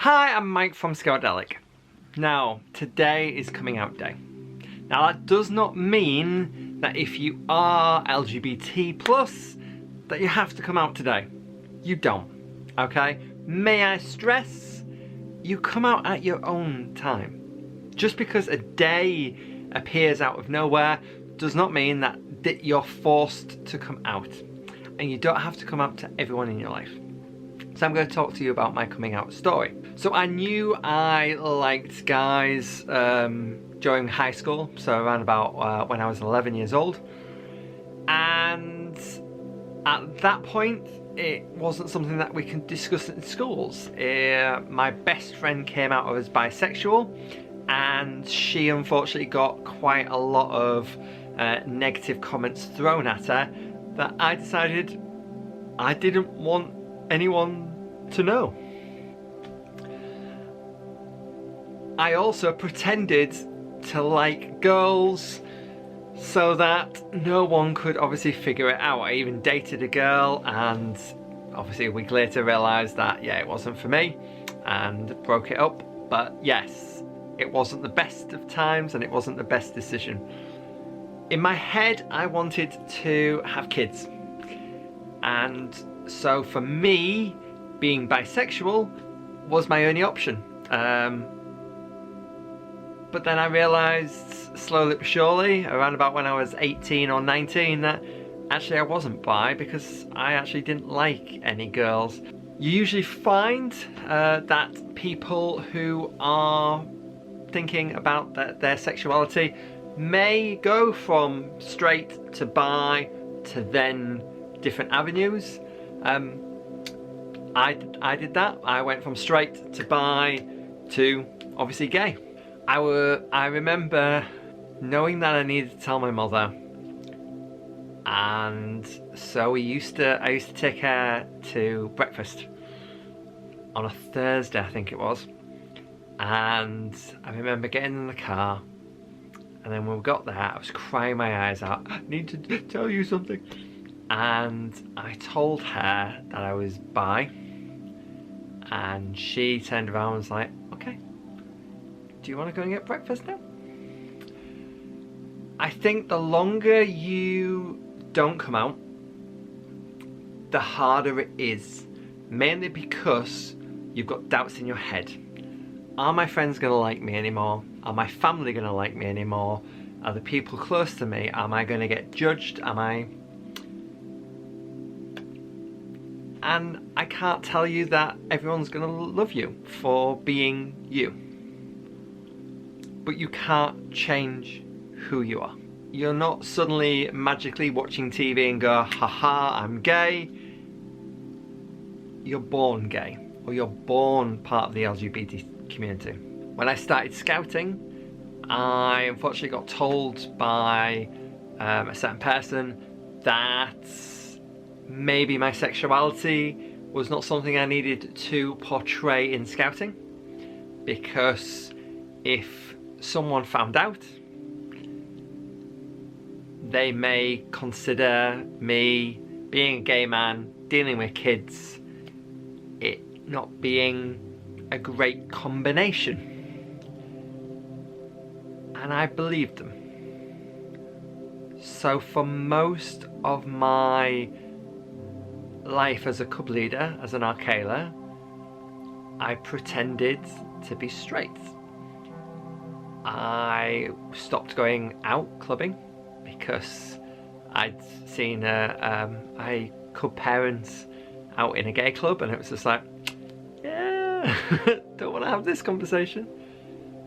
Hi, I'm Mike from Scoutadelic. Now, today is coming out day. Now that does not mean that if you are LGBT+, that you have to come out today. You don't, okay? May I stress, you come out at your own time. Just because a day appears out of nowhere does not mean that you're forced to come out. And you don't have to come out to everyone in your life. So I'm going to talk to you about my coming out story. So I knew I liked guys during high school, so around about when I was 11 years old. And at that point, it wasn't something that we can discuss in schools. My best friend came out as bisexual, and she unfortunately got quite a lot of negative comments thrown at her that I decided I didn't want anyone to know. I also pretended to like girls so that no one could obviously figure it out. I even dated a girl, and obviously a week later realised that yeah, it wasn't for me and broke it up. But yes, it wasn't the best of times and it wasn't the best decision. In my head I wanted to have kids, and so for me, being bisexual was my only option. But then I realised slowly but surely, around about when I was 18 or 19, that actually I wasn't bi, because I actually didn't like any girls. You usually find that people who are thinking about their sexuality may go from straight to bi to then different avenues. I did that. I went from straight to bi to obviously gay. I remember knowing that I needed to tell my mother, and so I used to take her to breakfast on a Thursday, I think it was, and I remember getting in the car, and then when we got there I was crying my eyes out. I need to tell you something. And I told her that I was bi, and she turned around and was like, okay, do you want to go and get breakfast now? I think the longer you don't come out, the harder it is, mainly because you've got doubts in your head. Are my friends going to like me anymore? Are my family going to like me anymore? Are the people close to me, am I going to get judged? And I can't tell you that everyone's going to love you for being you. But you can't change who you are. You're not suddenly magically watching TV and go, haha, I'm gay. You're born gay, or you're born part of the LGBT community. When I started scouting, I unfortunately got told by a certain person that maybe my sexuality was not something I needed to portray in scouting, because if someone found out, they may consider me being a gay man, dealing with kids, it not being a great combination. And I believed them. So for most of my life as a cub leader, as an Arcala, I pretended to be straight. I stopped going out clubbing because I'd seen a cub parents out in a gay club, and it was just like, yeah, don't want to have this conversation.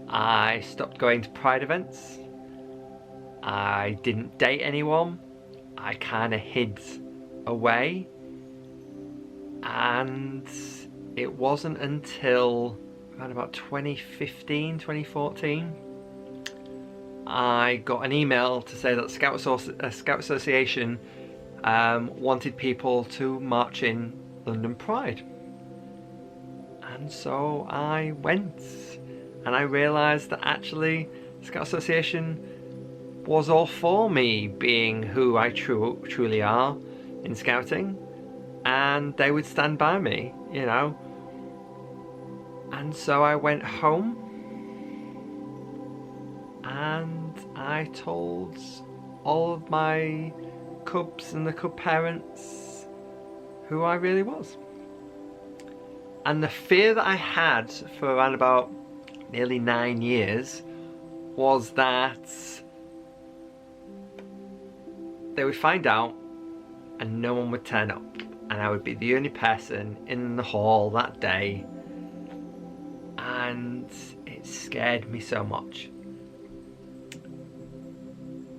I stopped going to pride events. I didn't date anyone. I kind of hid away. And it wasn't until around about 2015, 2014, I got an email to say that Scout Association wanted people to march in London Pride. And so I went, and I realised that actually Scout Association was all for me being who I truly are in scouting, and they would stand by me, you know. And so I went home and I told all of my cubs and the cub parents who I really was. And the fear that I had for around about nearly 9 years was that they would find out and no one would turn up, and I would be the only person in the hall that day, and it scared me so much.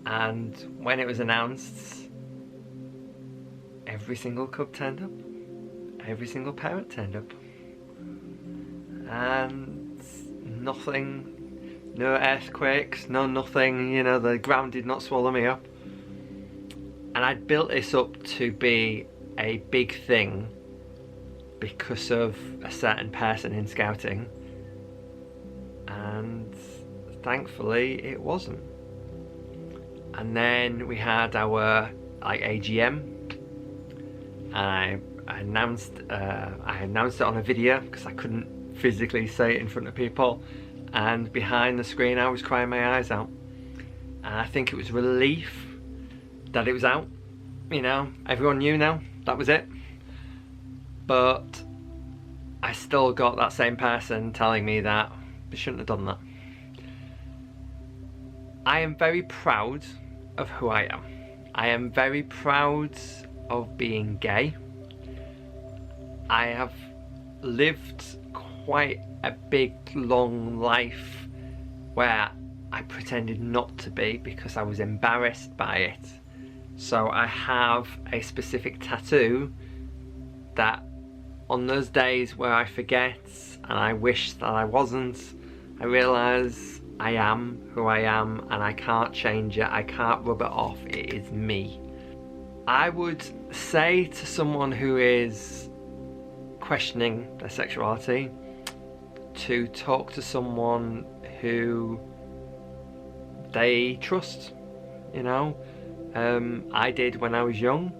And when it was announced, every single cub turned up, every single parent turned up, and nothing, no earthquakes, no nothing, you know, the ground did not swallow me up. And I'd built this up to be a big thing because of a certain person in scouting, and thankfully it wasn't. And then we had our AGM, and I announced it on a video because I couldn't physically say it in front of people, and behind the screen I was crying my eyes out. And I think it was relief that it was out, you know, everyone knew now, that was it. But I still got that same person telling me that they shouldn't have done that. I am very proud of who I am. I am very proud of being gay. I have lived quite a big, long life where I pretended not to be because I was embarrassed by it. So I have a specific tattoo that on those days where I forget and I wish that I wasn't, I realise I am who I am and I can't change it, I can't rub it off, it is me. I would say to someone who is questioning their sexuality to talk to someone who they trust, you know. I did when I was young,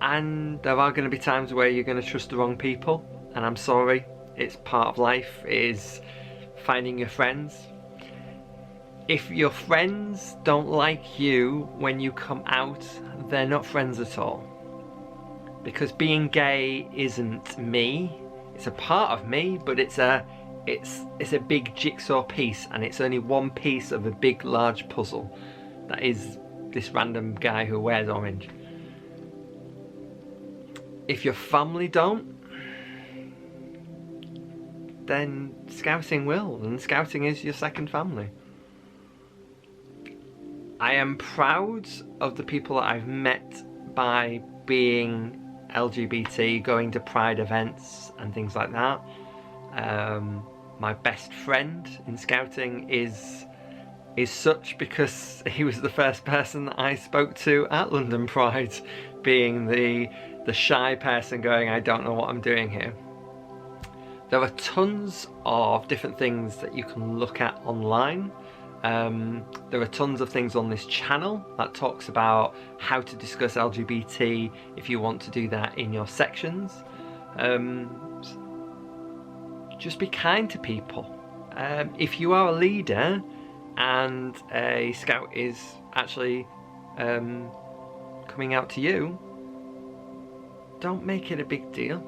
and there are going to be times where you're going to trust the wrong people, and I'm sorry, it's part of life, it is finding your friends. If your friends don't like you when you come out, they're not friends at all. Because being gay isn't me, it's a part of me, but it's a big jigsaw piece, and it's only one piece of a big large puzzle that is this random guy who wears orange. If your family don't, then scouting will, and scouting is your second family. I am proud of the people that I've met by being LGBT, going to pride events and things like that. My best friend in scouting is such because he was the first person that I spoke to at London Pride, being the shy person going, I don't know what I'm doing here. There are tons of different things that you can look at online. There are tons of things on this channel that talks about how to discuss LGBT if you want to do that in your sections. Just be kind to people. If you are a leader and a scout is actually coming out to you, don't make it a big deal.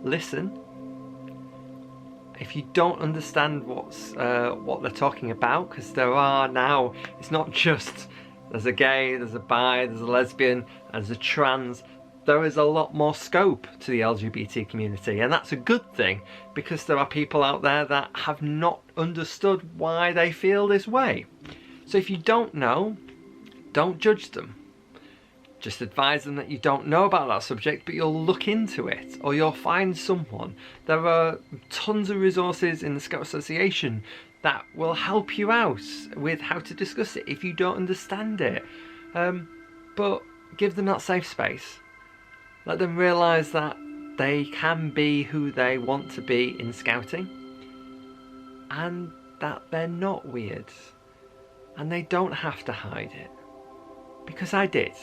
Listen. If you don't understand what they're talking about, because there are now, it's not just there's a gay, there's a bi, there's a lesbian, there's a trans. There is a lot more scope to the LGBT community, and that's a good thing, because there are people out there that have not understood why they feel this way. So if you don't know, don't judge them. Just advise them that you don't know about that subject, but you'll look into it, or you'll find someone. There are tons of resources in the Scout Association that will help you out with how to discuss it if you don't understand it. But give them that safe space. Let them realise that they can be who they want to be in scouting, and that they're not weird, and they don't have to hide it. Because I did.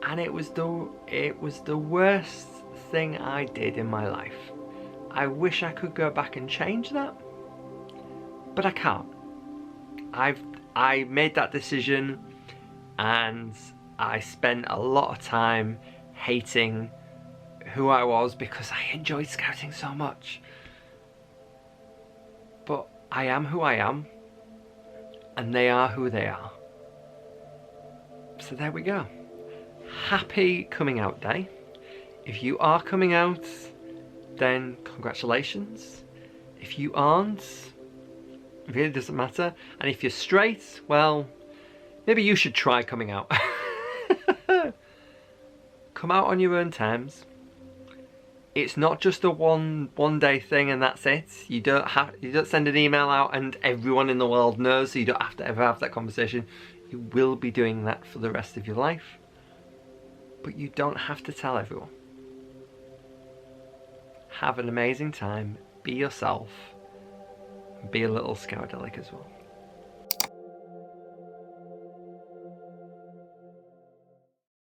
And it was the worst thing I did in my life. I wish I could go back and change that, but I can't. I made that decision, and I spent a lot of time hating who I was because I enjoyed scouting so much. But I am who I am, and they are who they are. So there we go. Happy coming out day. If you are coming out, then congratulations. If you aren't, it really doesn't matter. And if you're straight, well, maybe you should try coming out. Come out on your own terms. It's not just a one day thing and that's it. You don't send an email out and everyone in the world knows, so you don't have to ever have that conversation. You will be doing that for the rest of your life, but you don't have to tell everyone. Have an amazing time, be yourself, be a little Scoutadelic as well.